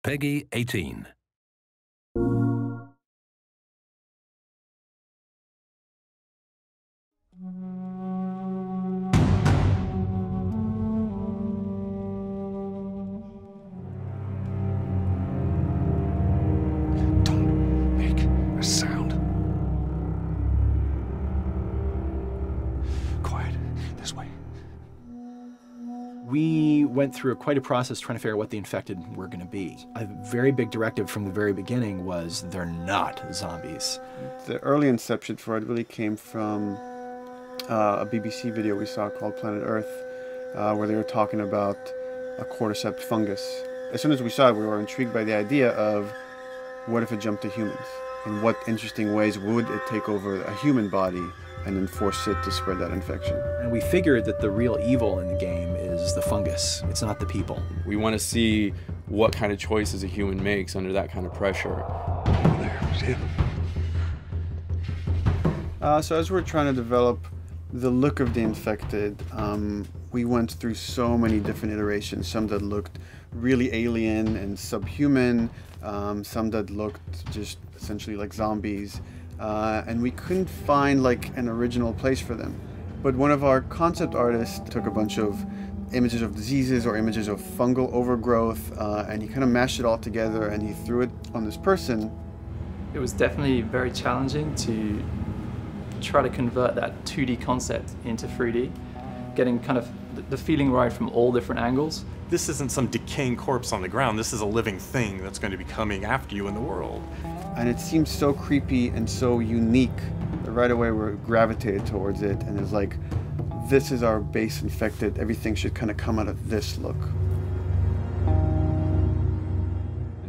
Peggy 18. Don't make a sound. Quiet. This way. We went through quite a process trying to figure out what the infected were going to be. A very big directive from the very beginning was they're not zombies. The early inception for it really came from a BBC video we saw called Planet Earth, where they were talking about a cordyceps fungus. As soon as we saw it, we were intrigued by the idea of what if it jumped to humans? In what interesting ways would it take over a human body and then force it to spread that infection? And we figured that the real evil in the game is the fungus. It's not the people. We want to see what kind of choices a human makes under that kind of pressure. There's him. So as we're trying to develop the look of the infected, we went through so many different iterations. Some that looked really alien and subhuman, some that looked just essentially like zombies. And we couldn't find like an original place for them. But one of our concept artists took a bunch of images of diseases or images of fungal overgrowth, and he kind of mashed it all together and he threw it on this person. It was definitely very challenging to try to convert that 2D concept into 3D, getting kind of the feeling right from all different angles. This isn't some decaying corpse on the ground. This is a living thing that's going to be coming after you in the world. And it seemed so creepy and so unique that right away we gravitated towards it, and it's like, this is our base infected. Everything should kind of come out of this look.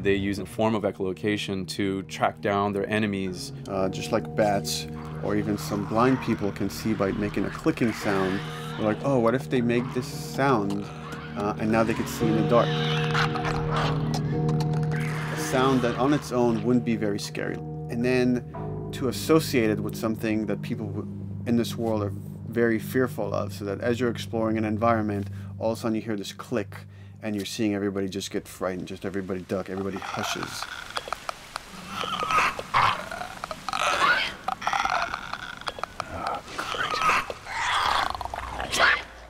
They use a form of echolocation to track down their enemies. Just like bats or even some blind people can see by making a clicking sound. They're like, oh, what if they make this sound and now they can see in the dark? A sound that on its own wouldn't be very scary. And then to associate it with something that people in this world are very fearful of, so that as you're exploring an environment, all of a sudden you hear this click and you're seeing everybody just get frightened, just everybody duck, everybody hushes.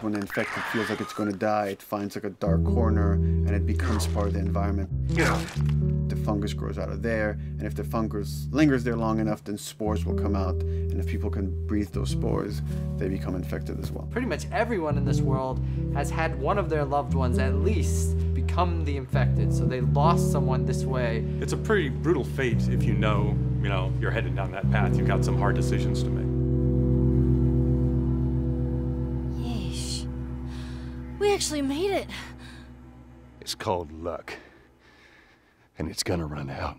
When the infected feels like it's going to die, it finds like a dark corner and it becomes part of the environment. The fungus grows out of there, and if the fungus lingers there long enough, then spores will come out, and if people can breathe those spores, they become infected as well. Pretty much everyone in this world has had one of their loved ones at least become the infected, so they lost someone this way. It's a pretty brutal fate if you know, you're headed down that path. You've got some hard decisions to make. Yeesh. We actually made it. It's called luck. And it's gonna run out.